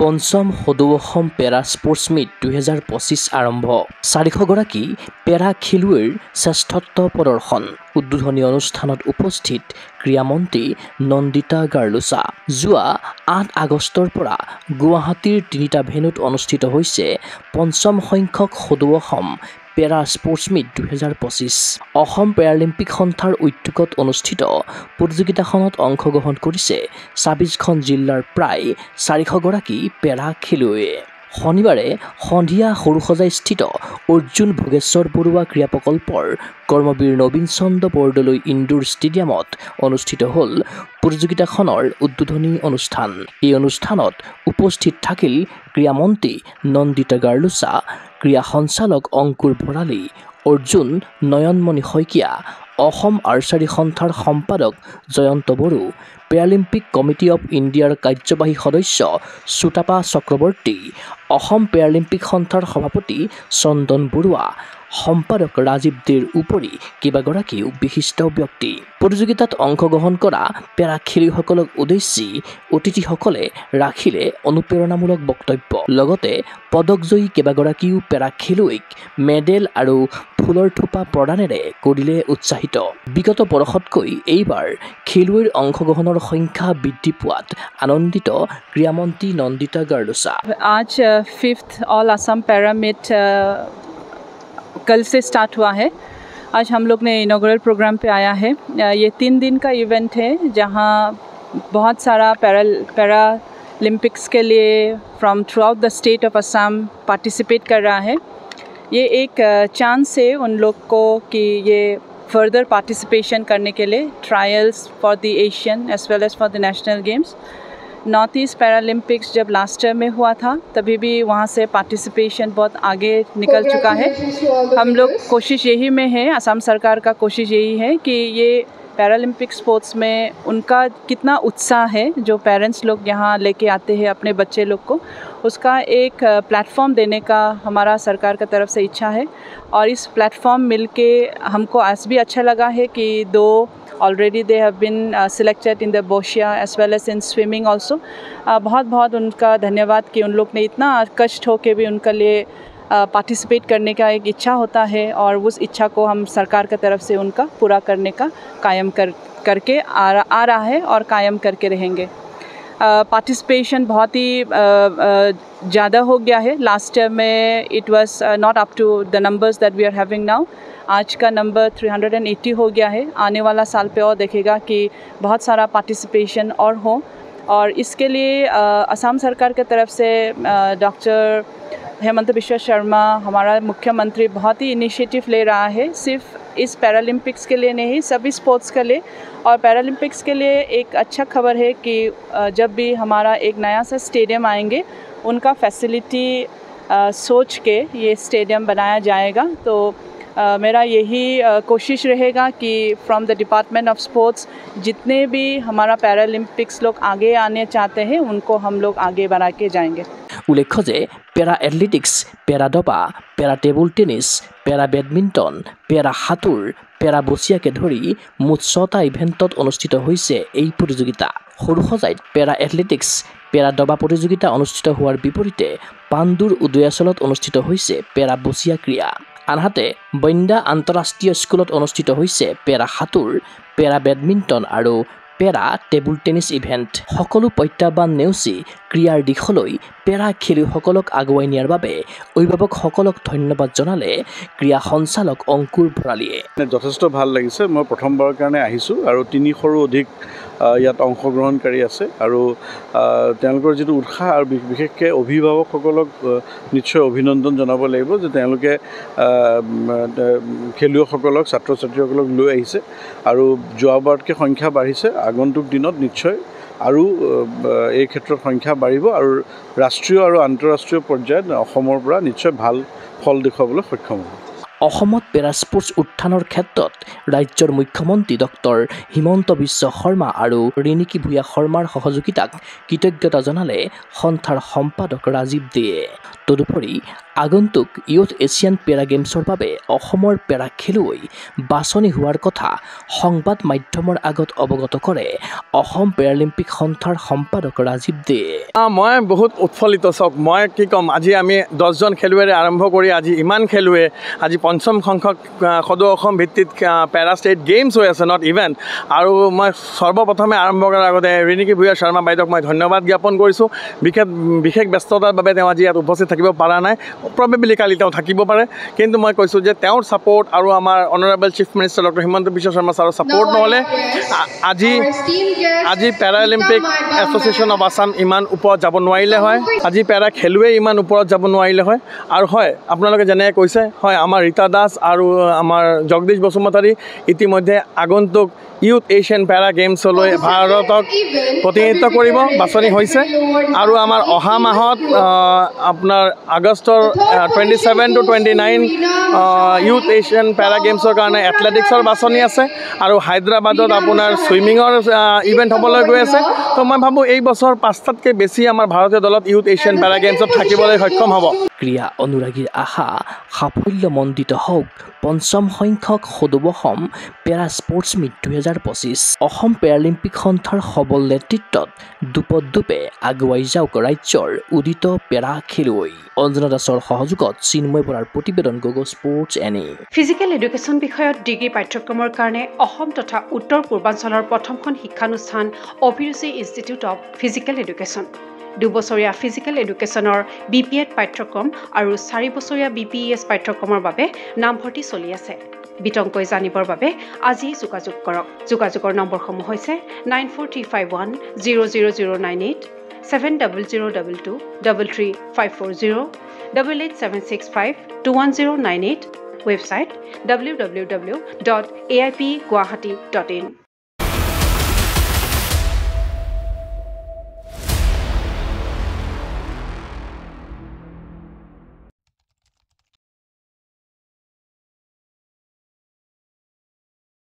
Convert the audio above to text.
পঞ্চম সদৌ অসম পেৰা sports meat 2025 আৰম্ভ 400 গৰাকী পেৰা খেলুৱৈৰ শ্ৰেষ্ঠত্ব প্ৰদৰ্শন উদ্বোধনী অনুষ্ঠানত উপস্থিত ক্ৰীড়ামন্ত্ৰী নন্দিতা গাৰ্লুছা যোৱা 8 আগষ্টৰ পৰা গুৱাহাটীৰ 3টা ভেন্যুত অনুষ্ঠিত হৈছে পঞ্চম সংখ্যক সদৌ অসম পেৰা স্পৰ্টছ মিট 2025 অসম পেৰালিম্পিক সন্থাৰ উদ্যোগত অনুষ্ঠিত প্ৰতিযোগিতাখনত অংশগ্ৰহণ কৰিছে 26খন জিলাৰ প্ৰায় 400 গৰাকী পেৰা খেলুৱৈয়ে শনিবাৰে সন্ধিয়া সৰুসজাই স্থিত অৰ্জুন ভোগেশ্বৰ বৰুৱা ক্ৰীড়া প্ৰকল্পৰ কৰ্মবীৰ নবীন চন্দ্ৰ বৰদলৈ ইনডোৰ ষ্টেডিয়ামত অনুষ্ঠিত হ'ল প্ৰতিযোগিতাখনৰ উদ্বোধনী অনুষ্ঠান এই অনুষ্ঠানত উপস্থিত থাকিল ক্ৰীড়ামন্ত্ৰী নন্দিতা গাৰ্লুছা ক্ৰীড়া সঞ্চালক অংকুৰ ভৰালী অৰ্জুন নয়নমণি শইকীয়া অসম আৰ্চাৰী সন্থাৰ সম্পাদক Jayanta Boro Paralympic committee of ইণ্ডিয়াৰ কাৰ্যবাহী সদস্য সুতাপা চক্ৰৱৰ্তী অসম পেৰালিম্পিক সন্থাৰ সভাপতি চন্দন বৰুৱা সম্পাদক ৰাজীৱ দেৰ উপৰি কেইবাগৰাকীও বিশিষ্ট ব্যক্তি প্ৰতিযোগিতাত অংশগ্ৰহণ কৰা পেৰা খেলুৱৈসকলক উদ্দেশ্যি অতিথিসকলে ৰাখিলে অনুপ্ৰেৰণামূলক বক্তব্য লগতে পদকজয়ী কেইবাগৰাকীও পেৰা খেলুৱৈক মেডেল আৰু ফুলৰ থোপা প্ৰদানেৰে কৰিলে উৎসাহিত বিগত বৰ্ষতকৈ এইবাৰ খেলুৱৈৰ অংশগ্ৰহণৰ সংখ্যা বৃদ্ধি পোৱাত আনন্দিত ক্ৰীড়ামন্ত্ৰী নন্দিতা গাৰ্লুছা आज 5th all Assam para meet कल से स्टार्ट हुआ है आज हम लोग ने इनॉग्रल प्रोग्राम पे आया है ये 3 दिन का इवेंट है जहां बहुत सारा पैरालम्पिक्स के लिए from through out the state of Assam participate कर रहा है ये एक चांस है उन लोग को कि ये फर्दर पार्टिसिपेशन करने के लिए trials for the Asian as well as for the national games north east Paralympics जब लास्ट ईयर में हुआ था तभी भी वहाँ से पार्टिसिपेशन बहुत आगे निकल चुका है हम लोग कोशिश यही में है असम सरकार का कोशिश यही है कि ये पैरालम्पिक स्पोर्ट्स में उनका कितना उत्साह है जो पेरेंट्स लोग यहाँ लेके आते हैं अपने बच्चे लोग को उसका एक प्लेटफॉर्म देने का हमारा सरकार का तरफ से इच्छा है और इस प्लेटफॉर्म मिलके हमको आज भी अच्छा लगा है कि 2 already they have been selected in the बोशिया as well as in swimming also बहुत बहुत उनका धन्यवाद कि उन लोग ने इतना कष्ट हो के भी उनके लिए पार्टिसिपेट करने का एक इच्छा होता है और उस इच्छा को हम सरकार की तरफ से उनका पूरा करने का कायम करके आ रहा है और कायम करके रहेंगे पार्टिसिपेशन बहुत ही ज़्यादा हो गया है लास्ट ईयर में it was not up to the numbers that we are having now आज का नंबर 380 हो गया है आने वाला साल पे और देखेगा कि बहुत सारा पार्टिसिपेशन और हो और इसके लिए असम सरकार की तरफ से डॉक्टर हेमंत बिश्व शर्मा हमारा मुख्यमंत्री बहुत ही इनिशिएटिव ले रहा है सिर्फ इस पैरालम्पिक्स के लिए नहीं सभी स्पोर्ट्स के लिए और पैरालम्पिक्स के लिए एक अच्छा खबर है कि जब भी हमारा एक नया सा स्टेडियम आएंगे उनका फैसिलिटी सोच के ये स्टेडियम बनाया जाएगा तो मेरा यही कोशिश रहेगा कि from the department of sports जितने भी हमारा पैरालम्पिक्स लोग आगे आने चाहते हैं उनको हम लोग आगे बढ़ा के जाएंगे উল্লেখ্য যে পেৰা এথলেটিক্স পেৰা দবা পেৰা টেবুল টেনিছ পেৰা বেডমিণ্টন পেৰা সাঁতোৰ পেৰা বচিয়াকে ধৰি মুঠ 6টা ইভেণ্টত অনুষ্ঠিত হৈছে এই প্ৰতিযোগিতা সৰুসজাইত পেৰা এথলেটিক্স পেৰা দবা প্ৰতিযোগিতা অনুষ্ঠিত হোৱাৰ বিপৰীতে পাণ্ডুৰ উদয়াচলত অনুষ্ঠিত হৈছে পেৰা বচিয়া ক্ৰীড়া আনহাতে বন্দা আন্তঃৰাষ্ট্ৰীয় স্কুলত অনুষ্ঠিত হৈছে পেৰা সাঁতোৰ পেৰা বেডমিণ্টন আৰু পেৰা টেবুল টেনিছ ইভেণ্ট সকলো প্ৰত্যাহ্বান নেওচি ক্ৰীড়াৰ দিশলৈ পেৰা খেলুৱৈসকলক আগুৱাই নিয়াৰ বাবে অভিভাৱকসকলক ধন্যবাদ জনালে ক্ৰীড়া সঞ্চালক অংকুৰ ভৰালীয়ে যথেষ্ট ভাল লাগিছে মই প্ৰথমবাৰৰ কাৰণে আহিছোঁ আৰু 300ৰো অধিক ইয়াত অংশগ্ৰহণকাৰী আছে আৰু তেওঁলোকৰ যিটো উৎসাহ আৰু বিশেষকৈ অভিভাৱকসকলক নিশ্চয় অভিনন্দন জনাব লাগিব যে তেওঁলোকে খেলুৱৈসকলক ছাত্ৰ ছাত্ৰীসকলক লৈ আহিছে আৰু যোৱাবাৰতকৈ সংখ্যা বাঢ়িছে আগন্তুক দিনত নিশ্চয় আৰু এই ক্ষেত্ৰত সংখ্যা বাঢ়িব আৰু ৰাষ্ট্ৰীয় আৰু আন্তঃৰাষ্ট্ৰীয় পৰ্যায়ত অসমৰ পৰা নিশ্চয় ভাল ফল দেখুৱাবলৈ সক্ষম হ'ব অসমত পেৰা স্পৰ্টছ উত্থানৰ ক্ষেত্ৰত ৰাজ্যৰ মুখ্যমন্ত্ৰী ডক্টৰ হিমন্ত বিশ্ব শৰ্মা আৰু ৰিণিকী ভূঞা শৰ্মাৰ সহযোগিতাক কৃতজ্ঞতা জনালে সন্থাৰ সম্পাদক ৰাজীৱ দেয়ে তদুপৰি আগন্তুক ইউথ এছিয়ান পেৰা গেমছৰ বাবে অসমৰ পেৰা খেলুৱৈ বাছনি হোৱাৰ কথা সংবাদ মাধ্যমৰ আগত অৱগত কৰে অসম পেৰালিম্পিক সন্থাৰ সম্পাদক ৰাজীৱ দে। মই বহুত উৎফুল্লিত চক মই কি ক'ম আজি আমি 10জন খেলুৱৈৰে আৰম্ভ কৰি আজি ইমান খেলুৱৈ আজি পঞ্চম সংখ্যক সদৌ অসম ভিত্তিত পেৰা ষ্টেট গেমছ হৈ আছে নট ইভেণ্ট আৰু মই সৰ্বপ্ৰথমে আৰম্ভ কৰাৰ আগতে ৰিণিকী ভূঞা শৰ্মা বাইদেউক মই ধন্যবাদ জ্ঞাপন কৰিছোঁ বিশেষ ব্যস্ততাৰ বাবে তেওঁ আজি ইয়াত উপস্থিত থাকিব পৰা নাই প্ৰবেবলি কালি তেওঁ থাকিব পাৰে কিন্তু মই কৈছোঁ যে তেওঁৰ ছাপোৰ্ট আৰু আমাৰ honourable chief minister doctor Himanta Biswa Sarma ছাৰৰ ছাপোৰ্ট নহ'লে আজি পেৰালিম্পিক এছ'চিয়েশ্যন অফ আছাম ইমান ওপৰত যাব নোৱাৰিলে হয় আজি পেৰা খেলুৱৈ ইমান ওপৰত যাব নোৱাৰিলে হয় আৰু হয় আপোনালোকে যেনেকৈ কৈছে হয় আমাৰ ৰীতা দাস আৰু আমাৰ জগদীশ বসুমতাৰী ইতিমধ্যে আগন্তুক ইউথ এছিয়ান পেৰা গেমছলৈ ভাৰতক প্ৰতিনিধিত্ব কৰিব বাছনি হৈছে আৰু আমাৰ অহা মাহত আপোনাৰ আগষ্টৰ 27 to 29 ইউথ এছিয়ান পেৰা গেমছৰ কাৰণে এথলেটিক্সৰ বাছনি আছে আৰু হায়দৰাবাদত আপোনাৰ ছুইমিঙৰ ইভেণ্ট হ'বলৈ গৈ আছে তো মই ভাবোঁ এই বছৰ 5টাতকৈ বেছি আমাৰ ভাৰতীয় দলত ইউথ এছিয়ান পেৰা গেমছত থাকিবলৈ সক্ষম হ'ব। ক্ৰীড়া অনুৰাগীৰ আশা সাফল্যমণ্ডিত হওক পঞ্চম সংখ্যক সদৌ অসম পেৰা স্পৰ্টছ মিট 2025 অসম পেৰালিম্পিক সন্থাৰ সবল নেতৃত্বত দুপদুপে আগুৱাই যাওক ৰাজ্যৰ উদিত পেৰা খেলুৱৈ। অঞ্জনা দাসৰ সহযোগত চিন্ময় বৰাৰ প্ৰতিবেদন গগো স্পৰ্টছ এনে। ফিজিকেল এডুকেশ্যন বিষয়ত ডিগ্ৰী পাঠ্যক্ৰমৰ কাৰণে অসম তথা উত্তৰ পূৰ্বাঞ্চলৰ প্ৰথমখন শিক্ষানুষ্ঠান অভিৰুচি ইনষ্টিটিউট অৱ ফিজিকেল এডুকেশ্যন 2 বছৰীয়া ফিজিকেল এডুকেশ্যনৰ BPEd পাঠ্যক্ৰম আৰু 4 বছৰীয়া BPES পাঠ্যক্ৰমৰ বাবে নামভৰ্তি চলি আছে। বিতংকৈ জানিবৰ বাবে আজি যোগাযোগ কৰক। যোগাযোগৰ নম্বৰসমূহ হৈছে 9435100098 7002 33540 88765210998 ৱেবছাইট www.aipguwahati.in